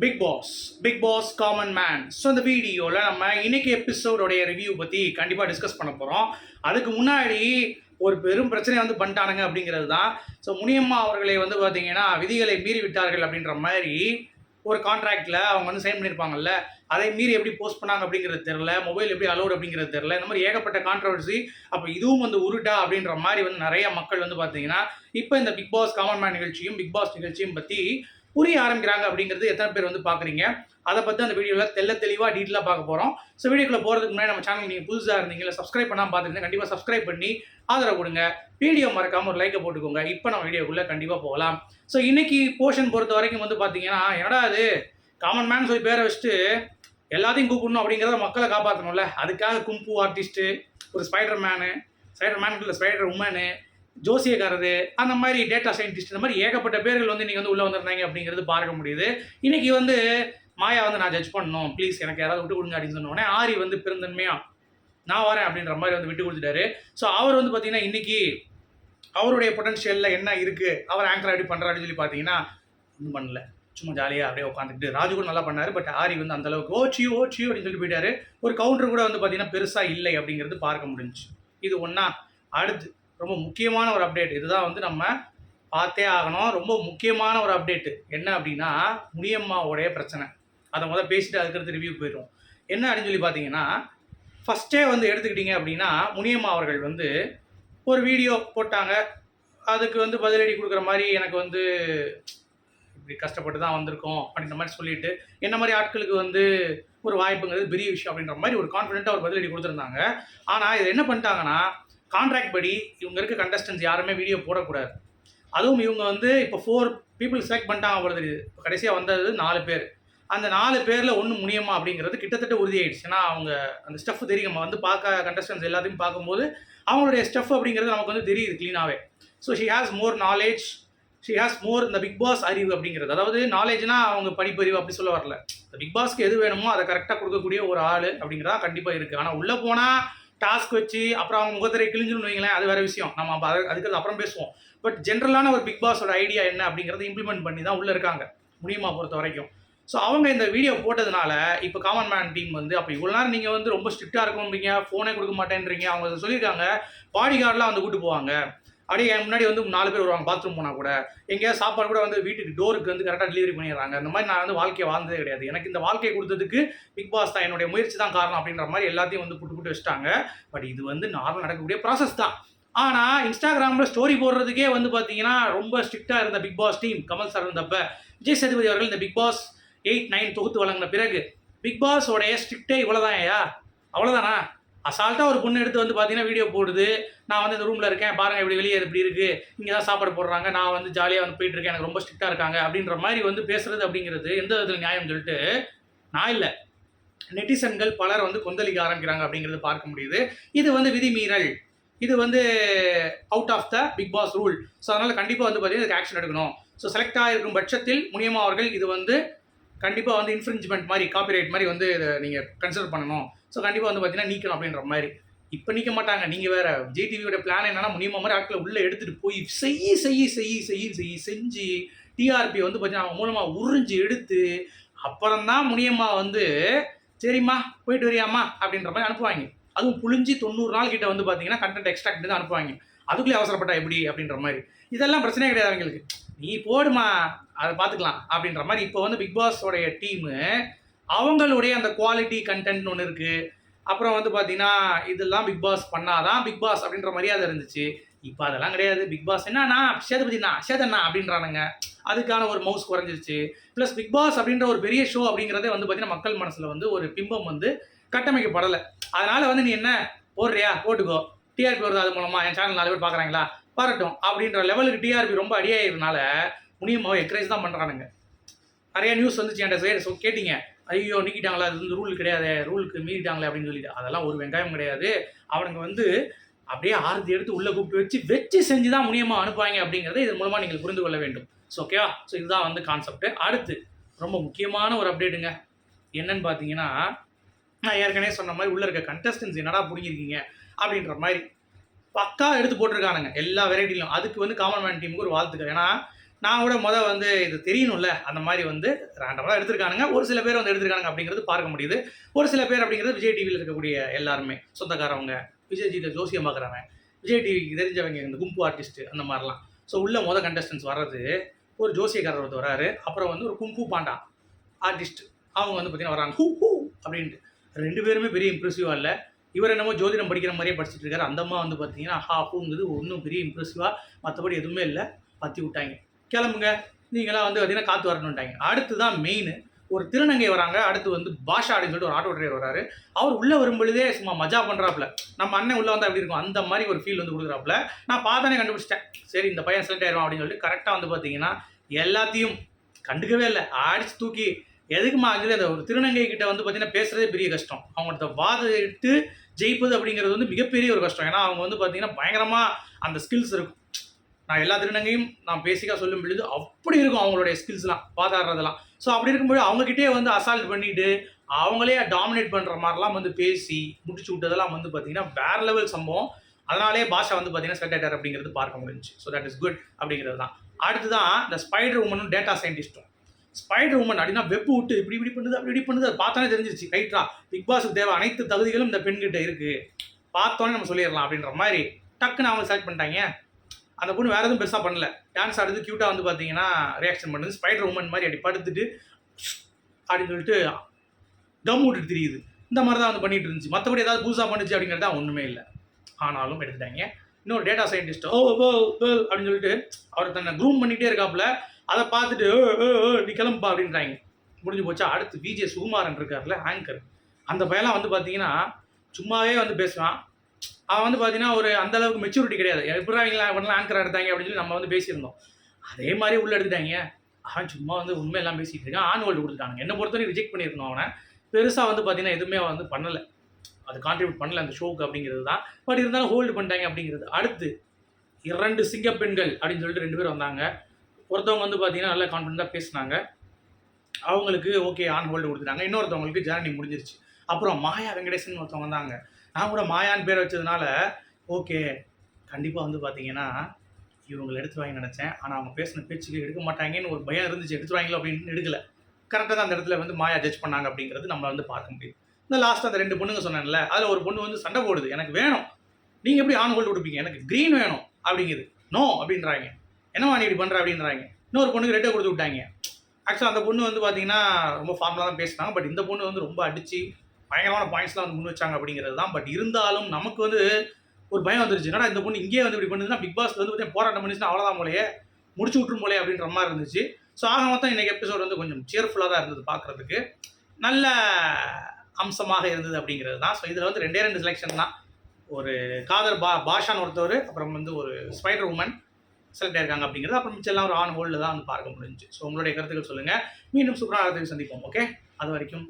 Big Boss common man. So இந்த வீடியோவில் நம்ம இன்னைக்கு எபிசோடோடைய ரிவ்யூ பற்றி கண்டிப்பாக டிஸ்கஸ் பண்ண போகிறோம். அதுக்கு முன்னாடி ஒரு பெரும் பிரச்சனை வந்து பண்ணிட்டானுங்க அப்படிங்கிறது தான். ஸோ முனியம்மா அவர்களை வந்து பார்த்தீங்கன்னா விதிகளை மீறி விட்டார்கள் அப்படின்ற மாதிரி ஒரு கான்ட்ராக்டில் அவங்க வந்து சைன் பண்ணியிருப்பாங்கல்ல, அதை மீறி எப்படி போஸ்ட் பண்ணாங்க அப்படிங்கிறது தெரில, மொபைல் எப்படி அலோட் அப்படிங்கிறது தெரில, இந்த மாதிரி ஏகப்பட்ட கான்ட்ரவர்சி. அப்போ இதுவும் வந்து உருட்டா அப்படின்ற மாதிரி வந்து நிறைய மக்கள் வந்து பார்த்தீங்கன்னா இப்போ இந்த பிக் பாஸ் காமன் மேன் நிகழ்ச்சியும் பிக் பாஸ் நிகழ்ச்சியும் பற்றி புரிய ஆரம்பிக்கிறாங்க அப்படிங்கிறது எத்தனை பேர் வந்து பார்க்குறீங்க. அதை பற்றி அந்த வீடியோவில் தெளிவாக டீட்டெயிலாக பார்க்க போகிறோம். ஸோ வீடியோக்குள்ள போகிறதுக்கு முன்னாடி நம்ம சேனல் நீங்கள் புதுசாக இருந்தீங்க, சப்ஸ்கிரைப் பண்ணாமல் பார்த்துருந்தீங்க, கண்டிப்பாக சப்ஸ்கிரைப் பண்ணி ஆதரவு கொடுங்க. வீடியோ மறக்காமல் ஒரு லைக்கை போட்டுக்கோங்க. இப்போ நம்ம வீடியோக்குள்ளே கண்டிப்பாக போகலாம். ஸோ இன்னைக்கு போர்ஷன் பொறுத்த வரைக்கும் வந்து பார்த்தீங்கன்னா, என்னடா அது காமன் மேன் சொல்லி பேரை வச்சுட்டு எல்லாத்தையும் கூப்பிடணும் அப்படிங்கிறத மக்களை காப்பாற்றணும்ல, அதுக்காக கும்பு ஆர்டிஸ்ட்டு, ஒரு ஸ்பைடர் மேனுக்கு இல்லை ஸ்பைடர் உமனு, ஜோசியக்காரரு, அந்த மாதிரி டேட்டா சயின்டிஸ்ட், இந்த மாதிரி ஏகப்பட்ட பேர்கள் வந்து இன்றைக்கி வந்து உள்ளே வந்திருந்தாங்க அப்படிங்கிறது பார்க்க முடியுது. இன்றைக்கி வந்து மாயா வந்து நான் ஜட்ஜ் பண்ணணும், ப்ளீஸ் எனக்கு யாராவது விட்டு கொடுங்க அப்படின்னு சொன்னோடனே ஆரி வந்து பெருந்தன்மையாக நான் வரேன் அப்படின்ற மாதிரி வந்து விட்டு கொடுத்துட்டாரு. ஸோ அவர் வந்து பார்த்தீங்கன்னா இன்றைக்கி அவருடைய பொட்டன்ஷியலில் என்ன இருக்குது, அவர் ஆங்கர் எப்படி பண்ணுறாருன்னு சொல்லி பார்த்தீங்கன்னா ஒன்றும் பண்ணல, சும்மா ஜாலியாக அப்படியே உட்காந்துட்டு. ராஜு கூட நல்லா பண்ணார், பட் ஆரி வந்து அந்தளவுக்கு ஓச்சியோ அப்படின்னு சொல்லி போயிட்டாரு. ஒரு கவுண்டர் கூட வந்து பார்த்தீங்கன்னா பெருசாக இல்லை அப்படிங்கிறது பார்க்க முடிஞ்சிச்சு. இது ஒன்றா. அடுத்து ரொம்ப முக்கியமான ஒரு அப்டேட், இதுதான் வந்து நம்ம பார்த்தே ஆகணும். ரொம்ப முக்கியமான ஒரு அப்டேட்டு என்ன அப்படின்னா, முனியம்மாவோடைய பிரச்சனை. அதை பேசிட்டு அதுக்கடுத்து ரிவ்யூ போயிடும். என்ன அப்படின்னு சொல்லி பார்த்தீங்கன்னா, ஃபஸ்ட்டே வந்து எடுத்துக்கிட்டிங்க அப்படின்னா, முனியம்மா அவர்கள் வந்து ஒரு வீடியோ போட்டாங்க. அதுக்கு வந்து பதிலடி கொடுக்குற மாதிரி எனக்கு வந்து இப்படி கஷ்டப்பட்டு தான் வந்திருக்கோம் அப்படின்ற மாதிரி சொல்லிட்டு, என்ன மாதிரி ஆட்களுக்கு வந்து ஒரு வாய்ப்புங்கிறது பெரிய விஷயம் அப்படின்ற மாதிரி ஒரு கான்ஃபிடென்ட்டாக ஒரு பதிலடி கொடுத்துருந்தாங்க. ஆனால் இது என்ன பண்ணிட்டாங்கன்னா, கான்ட்ராக்ட் படி இவங்க இருக்க கண்டஸ்டன்ஸ் யாருமே வீடியோ போடக்கூடாது. அதுவும் இவங்க வந்து இப்போ 4 பீப்புள் செலக்ட் பண்ணிட்டாங்க போல தெரியுது. இப்போ கடைசியாக வந்தது 4 பேர். அந்த 4 பேரில் ஒன்று முனியம்மா அப்படிங்கிறது கிட்டத்தட்ட உறுதியாயிடுச்சு. ஏன்னா அவங்க அந்த ஸ்டஃப் தெரியும். நம்ம வந்து பார்க்க கண்டஸ்டன்ஸ் எல்லாத்தையும் பார்க்கும்போது அவங்களுடைய ஸ்டஃப் அப்படிங்கிறது நமக்கு வந்து தெரியுது க்ளீனாகவே. So she has more knowledge, she has more இந்த பிக் பாஸ் அறிவு அப்படிங்கிறது. அதாவது நாலேஜ்னா அவங்க படிப்பறிவு அப்படி சொல்ல வரல. இந்த பிக் பாஸ்க்கு எது வேணுமோ அதை கரெக்டாக கொடுக்கக்கூடிய ஒரு ஆள் அப்படிங்கிறதா கண்டிப்பாக இருக்குது. ஆனால் உள்ளே போனால் டாஸ்க் வச்சு அப்புறம் அவங்க முகத்திரை கிழிஞ்சுன்னு வைங்களேன், அது வேறு விஷயம். நம்ம அப்போ அதுக்கு அப்புறம் பேசுவோம். பட் ஜென்ரலான ஒரு பிக் பாஸோட ஐடியா என்ன அப்படிங்கிறத இம்ப்ளிமெண்ட் பண்ணி தான் உள்ளே இருக்காங்க முனியம்மா பொறுத்த வரைக்கும். ஸோ அவங்க இந்த வீடியோ போட்டதுனால இப்போ காமன் மேன் டீம் வந்து அப்போ இவ்வளோ நேரம் நீங்கள் வந்து ரொம்ப ஸ்ட்ரிக்டாக இருக்கணும்பீங்க, ஃபோனே கொடுக்க மாட்டேன்றீங்க. அவங்க சொல்லியிருக்காங்க பாடி கார்டெலாம் வந்து கூட்டு போவாங்க. அப்படியே என் முன்னாடி வந்து 4 பேர் வருவாங்க பாத்ரூம் போனால் கூட. எங்கேயாவது சாப்பாடு கூட வந்து வீட்டுக்கு டோருக்கு வந்து கரெக்டாக டெலிவரி பண்ணிடுறாங்க. இந்த மாதிரி நான் வந்து வாழ்க்கையை வாழ்ந்ததே கிடையாது. எனக்கு இந்த வாழ்க்கையை கொடுத்ததுக்கு பிக் பாஸ் தான், என்னுடைய முயற்சி தான் காரணம் அப்படின்ற மாதிரி எல்லாத்தையும் வந்து புட்டு வச்சுட்டாங்க. பட் இது வந்து நார்மல் நடக்கக்கூடிய ப்ராசஸ் தான். ஆனால் இன்ஸ்டாகிராமில் ஸ்டோரி போடுறதுக்கே வந்து பார்த்தீங்கன்னா ரொம்ப ஸ்ட்ரிக்டாக இருந்த Bigg Boss team Kamal sir இருந்தப்ப விஜய் சேதுபதி அவர்கள் இந்த பிக் பாஸ் 8, 9 தொகுத்து வழங்கின பிறகு பிக் பாஸோடைய ஸ்ட்ரிக்டே இவ்வளோதான். ஐயா அவ்வளோதானா? அசால்ட்டாக ஒரு பொண்ணு எடுத்து வந்து பார்த்தீங்கன்னா வீடியோ போடுது, நான் வந்து இந்த ரூமில் இருக்கேன் பாருங்கள், இப்படி வெளியே இப்படி இருக்குது, இங்கே தான் சாப்பாடு போடுறாங்க, நான் வந்து ஜாலியாக வந்து போயிட்டுருக்கேன், எனக்கு ரொம்ப ஸ்ட்ரிக்டாக இருக்காங்க அப்படின்ற மாதிரி வந்து பேசுகிறது அப்படிங்கிறது எந்த விதத்தில் நியாயம் சொல்லிட்டு நான் இல்லை, நெட்டிசன்கள் பலர் வந்து கொந்தளிக்க ஆரம்பிக்கிறாங்க அப்படிங்கிறது பார்க்க முடியுது. இது வந்து விதிமீறல், இது வந்து out of the Bigg Boss rule. So அதனால் கண்டிப்பாக வந்து பார்த்தீங்கன்னா இதுக்கு ஆக்ஷன் எடுக்கணும். ஸோ செலக்ட் ஆகிருக்கும் பட்சத்தில் முனியம்மா அவர்கள் இது வந்து கண்டிப்பாக வந்து இன்ஃப்ரிஞ்ச்மெண்ட் மாதிரி காப்பிரைட் மாதிரி வந்து இதை நீங்கள் கன்சிடர் பண்ணணும். ஸோ கண்டிப்பாக வந்து பார்த்தீங்கன்னா நீக்கணும் அப்படின்ற மாதிரி. இப்போ நீக்க மாட்டாங்க. நீங்கள் வேறு விஜய் டிவியோட பிளான் என்னன்னா, முனியம்மா மாதிரி ஆட்களை உள்ளே எடுத்துகிட்டு போய் செஞ்சு டிஆர்பி வந்து பார்த்தீங்கன்னா அவங்க மூலமாக உறிஞ்சு எடுத்து அப்புறம் தான் முனியம்மா வந்து சரிம்மா போயிட்டு வரியாம்மா அப்படின்ற மாதிரி அனுப்புவாங்க. அதுவும் புளிஞ்சு 90 நாள் கிட்ட வந்து பார்த்தீங்கன்னா கண்டென்ட் எக்ஸ்ட்ராக்ட் தான் அனுப்புவாங்க. அதுக்குள்ளே அவசரப்பட்டா எப்படி அப்படின்ற மாதிரி. இதெல்லாம் பிரச்சனையே கிடையாது அவங்களுக்கு. நீ போடுமா அதை பார்த்துக்கலாம் அப்படின்ற மாதிரி. இப்போ வந்து பிக் பாஸோடைய டீமு அவங்களுடைய அந்த குவாலிட்டி கண்டென்ட்னு ஒன்று இருக்குது. அப்புறம் வந்து பார்த்தீங்கன்னா இதெல்லாம் பிக் பாஸ் பண்ணாதான் பிக் பாஸ் அப்படின்ற மரியாதை இருந்துச்சு. இப்போ அதெல்லாம் கிடையாது. பிக் பாஸ் என்னன்னா சேதண்ணா அப்படின்றானுங்க. அதுக்கான ஒரு மவுஸ் குறைஞ்சிருச்சு. ப்ளஸ் பிக் பாஸ் அப்படின்ற ஒரு பெரிய ஷோ அப்படிங்கிறதே வந்து பார்த்தீங்கன்னா மக்கள் மனசில் வந்து ஒரு பிம்பம் வந்து கட்டமைக்கப்படலை. அதனால் வந்து நீ என்ன போடுறியா போட்டுக்கோ, டிஆர்பி வருது, அது மூலமாக என் சேனல் 4 பேர் பார்க்குறாங்களா பாரட்டும் அப்படின்ற லெவலுக்கு டிஆர்பி ரொம்ப அடியாகிறதுனால முனியம்மாவை என்கரேஜ் தான் பண்ணுறானுங்க. நிறைய நியூஸ் வந்துச்சு என்கிட்ட சரி கேட்டிங்க, ஐயோ நீக்கிட்டாங்களா, அது வந்து ரூல் கிடையாது, ரூலுக்கு மீறிட்டாங்களே அப்படின்னு சொல்லிட்டு. அதெல்லாம் ஒரு வெங்காயம் கிடையாது. அவனுங்க வந்து அப்படியே ஆரத்தி எடுத்து உள்ளே கூப்பிட்டு வச்சு செஞ்சு தான் முனியம்மா அனுப்புவாங்க அப்படிங்கிறத இதன் மூலமாக நீங்கள் புரிந்து கொள்ள வேண்டும். ஸோ ஓகேவா? ஸோ இதுதான் வந்து கான்செப்ட். அடுத்து ரொம்ப முக்கியமான ஒரு அப்டேட்டுங்க. என்னன்னு பார்த்தீங்கன்னா, நான் ஏற்கனவே சொன்ன மாதிரி உள்ளே இருக்க கண்டஸ்டன்ஸ் என்னடா பிடிங்கிருக்கீங்க அப்படின்ற மாதிரி பக்கா எடுத்து போட்டிருக்கானுங்க எல்லா வெரைட்டிலும். அதுக்கு வந்து காமன் மேன் டீமுக்கு ஒரு வாழ்த்துக்கள். ஏன்னா நான் கூட வந்து இது தெரியணும்ல, அந்த மாதிரி வந்து ரேண்டமாக தான் எடுத்திருக்கானுங்க. ஒரு சில பேர் வந்து எடுத்திருக்கானுங்க அப்படிங்கிறது பார்க்க முடியுது. ஒரு சில பேர் அப்படிங்கிறது விஜய் டிவியில் இருக்கக்கூடிய எல்லாருமே சொந்தக்காரவங்க, விஜய் டிவியில் ஜோசியம் பார்க்குறவங்க, விஜய் டிவிக்கு தெரிஞ்சவங்க, இந்த கும்பு ஆர்டிஸ்ட்டு அந்த மாதிரிலாம். ஸோ உள்ள கண்டஸ்டன்ஸ் வர்றது ஒரு ஜோசியக்காரர் ஒருத்தர் வராரு. அப்புறம் வந்து ஒரு குங்ஃபூ பாண்டா ஆர்டிஸ்ட் அவங்க வந்து பார்த்தீங்கன்னா வராங்க. ஹூ ஹூ அப்படின்ட்டு 2 பேருமே பெரிய இம்ப்ரெசிவாக இல்லை. இவர் என்னமோ ஜோதிடம் படிக்கிற மாதிரியே படிச்சுட்டு இருக்காரு. அந்த அம்மா வந்து பார்த்தீங்கன்னா ஹா ஹூங்குது ஒன்றும் பெரிய இம்ப்ரெசிவாக மற்றபடி எதுவுமே இல்லை. பற்றி விட்டாங்க. கிளம்புங்க நீங்களாம் வந்து பார்த்தீங்கன்னா காற்று வரணுன்ட்டாங்க. அடுத்து தான் மெயின் ஒரு திருநங்கை வராங்க. அடுத்து வந்து பாஷா அப்படின்னு சொல்லிட்டு ஒரு ஆட்டோ டிரைவர் வராரு. அவர் உள்ளே வரும்பொழுதே சும்மா மஜா பண்ணுறாப்புல. நம்ம அண்ணன் உள்ளே வந்தால் எப்படி இருக்கும் அந்த மாதிரி ஒரு ஃபீல் வந்து கொடுக்குறாப்புல. நான் பார்த்தானே கண்டுபிடிச்சிட்டேன். சரி இந்த பையன் செலக்ட் ஆயிடுவான் அப்படின்னு சொல்லிட்டு கரெக்டாக வந்து பார்த்தீங்கன்னா எல்லாத்தையும் கண்டுக்கவே இல்லை. அடிச்சு தூக்கி எதுக்குமா ஆகுது. அந்த ஒரு திருநங்கை கிட்ட வந்து பார்த்தீங்கன்னா பேசுகிறதே பெரிய கஷ்டம். அவங்கள்ட்ட வாதம் எடுத்து ஜெயிப்பது அப்படிங்கிறது வந்து மிகப்பெரிய ஒரு கஷ்டம். ஏன்னா அவங்க வந்து பார்த்தீங்கன்னா பயங்கரமாக அந்த ஸ்கில்ஸ் இருக்கும். நான் எல்லா திருநங்கையும் நான் பேசிக்காக சொல்லும் பொழுது அப்படி இருக்கும் அவங்களுடைய ஸ்கில்ஸ்லாம் வாதாடுறதெல்லாம். ஸோ அப்படி இருக்கும்போது அவங்ககிட்டே வந்து அசால்ட் பண்ணிவிட்டு அவங்களே டாமினேட் பண்ணுற மாதிரிலாம் வந்து பேசி முடிச்சு விட்டதெல்லாம் வந்து பார்த்தீங்கன்னா வேறு லெவல் சம்பவம். அதனாலே பாஷா வந்து பார்த்தீங்கன்னா செலக்ட் ஆகிட்டார் அப்படிங்கிறது பார்க்க முடிஞ்சு. ஸோ தட் இஸ் குட் அப்படிங்கிறது தான். அடுத்து தான் இந்த ஸ்பைடர் உமனும் டேட்டா சயின்டிஸ்ட்டும். ஸ்பைடர் உமன் அப்படின்னா வெப்பு விட்டு இப்படி பண்ணுது அப்படி பண்ணுது அது பார்த்தானே தெரிஞ்சிருச்சு. ரைட்டா பிக் பாஸுக்கு தேவை அனைத்து தகுதிகளும் இந்த பெண்கிட்ட இருக்குது, பார்த்தோன்னே நம்ம சொல்லிடலாம் அப்படின்ற மாதிரி டக்குன்னு அவங்க செலக்ட் பண்ணிட்டாங்க. அந்த பொண்ணு வேறு எதுவும் பெருசாக பண்ணல. டான்ஸ் ஆடுறது க்யூட்டாக வந்து பார்த்தீங்கன்னா ரியாக்ஷன் பண்ணுது. ஸ்பைடர் உமன் மாதிரி அப்படி படுத்துட்டு அப்படின்னு சொல்லிட்டு டம் விட்டுட்டு தெரியுது. இந்த மாதிரி தான் வந்து பண்ணிட்டு இருந்துச்சு. மற்றபடி ஏதாவது புதுசாக பண்ணுச்சு அப்படிங்கிறது தான் ஒன்றுமே இல்லை. ஆனாலும் எடுத்துட்டாங்க. இன்னொரு டேட்டா சயின்டிஸ்ட் அப்படின்னு சொல்லிட்டு அவர் தன்னை க்ரூம் பண்ணிகிட்டே இருக்காப்புல. அதை பார்த்துட்டு நீ கிளம்புப்பா அப்படின்றாங்க. முடிஞ்சு போச்சா. அடுத்து விஜே சுகுமாரன் இருக்கார்ல ஆங்கர். அந்த பையெல்லாம் வந்து பார்த்தீங்கன்னா சும்மாவே வந்து பேசுவான். அவன் வந்து பார்த்தீங்கன்னா ஒரு அந்தளவுக்கு மெச்சூரிட்டி கிடையாது. எப்படா இவங்களாம் ஆங்கர் எடுத்தாங்க அப்படின்னு சொல்லி நம்ம வந்து பேசியிருந்தோம். அதே மாதிரி உள்ளே எடுத்துட்டாங்க. அவன் சும்மா வந்து உண்மையெல்லாம் பேசிகிட்டு இருக்கான். ஆன் ஹோல்டு கொடுத்துட்டாங்க. என்னை பொறுத்தவரைக்கும் ரிஜெக்ட் பண்ணியிருக்கணும். அவனை பெருசாக வந்து பார்த்தீங்கன்னா எதுவுமே வந்து பண்ணலை, அது கான்ட்ரிபியூட் பண்ணல அந்த ஷோவுக்கு அப்படிங்கிறது தான். பட் இருந்தாலும் ஹோல்டு பண்ணிட்டாங்க அப்படிங்கிறது. அடுத்து 2 சிங்கப்பெண்கள் அப்படின்னு சொல்லிட்டு 2 பேர் வந்தாங்க. ஒருத்தவங்க வந்து பார்த்தீங்கன்னா நல்லா கான்ஃபிடென்ட்டாக பேசினாங்க. அவங்களுக்கு ஓகே ஆன் ஹோல்டு கொடுத்துட்டாங்க. இன்னொருத்தவங்களுக்கு ஜேர்னி முடிஞ்சிருச்சு. அப்புறம் மாயா வெங்கடேசன் ஒருத்தவங்க வந்தாங்க. நான் கூட மாயான்னு பேர் வச்சதுனால ஓகே கண்டிப்பாக வந்து பார்த்தீங்கன்னா இவங்களை எடுத்துருவாங்கன்னு நினச்சேன். ஆனால் அவங்க பேசின பேச்சுக்கு எடுக்க மாட்டாங்கன்னு ஒரு பயம் இருந்துச்சு. எடுத்துருவாங்களோ அப்படின்னு எடுக்கலை. கரெக்டாக தான் அந்த இடத்துல வந்து மாயா ஜட்ஜ் பண்ணாங்க அப்படிங்கிறது நம்ம வந்து பார்க்க முடியும். இந்த லாஸ்ட்டாக அந்த 2 பொண்ணுங்க சொன்னேன்ல, அதில் ஒரு பொண்ணு வந்து சண்டை போடுது. எனக்கு வேணும், நீங்கள் எப்படி ஆன் ஹோல்டு கொடுப்பீங்க, எனக்கு க்ரீன் வேணும் அப்படிங்குது. நோ அப்படின்றாங்க. என்னவா நீ இப்படி பண்ணுற அப்படின்றாங்க. இன்னொரு பொண்ணுக்கு ரெட்டை கொடுத்து விட்டாங்க. ஆக்சுவலாக அந்த பொண்ணு வந்து பார்த்தீங்கன்னா ரொம்ப ஃபார்மலாக தான் பேசினாங்க. பட் இந்த பொண்ணு வந்து ரொம்ப அடித்து பயங்கரமான பாயிண்ட்ஸ்லாம் வந்து முன் வச்சாங்க அப்படிங்கிறது தான். பட் இருந்தாலும் நமக்கு வந்து ஒரு பயம் வந்துருச்சு. என்னடா இந்த பொண்ணு இங்கேயே வந்து இப்படி பண்ணுதுன்னா பிக் பாஸ்ல வந்து பார்த்தீங்கன்னா போராட்டம் பண்ணிச்சுன்னா அவ்வளோதான் போலையே, முடிச்சு விட்டுரும் போலே அப்படின்ற மாதிரி இருந்துச்சு. ஸோ ஆக மொத்தம் இன்றைக்கி எபிசோட் வந்து கொஞ்சம் சியர்ஃபுல்லாக தான் இருந்தது, பார்க்குறதுக்கு நல்ல அம்சமாக இருந்தது அப்படிங்கிறது தான். ஸோ இதில் வந்து 2 செலெக்ஷன் தான். ஒரு காதர் பாஷான்னு ஒருத்தவர், அப்புறம் வந்து ஒரு ஸ்பைடர் உமன் செலக்ட் ஆயிருக்காங்க அப்படிங்கிறது. அப்புறம் மிச்சம் எல்லாம் ஒரு ஆன் ஹோல்டில் தான் வந்து பார்க்க முடிஞ்சு. ஸோ உங்களுடைய கருத்துக்கள் சொல்லுங்கள். மீண்டும் சூப்பரான சந்திப்போம். ஓகே, அது வரைக்கும்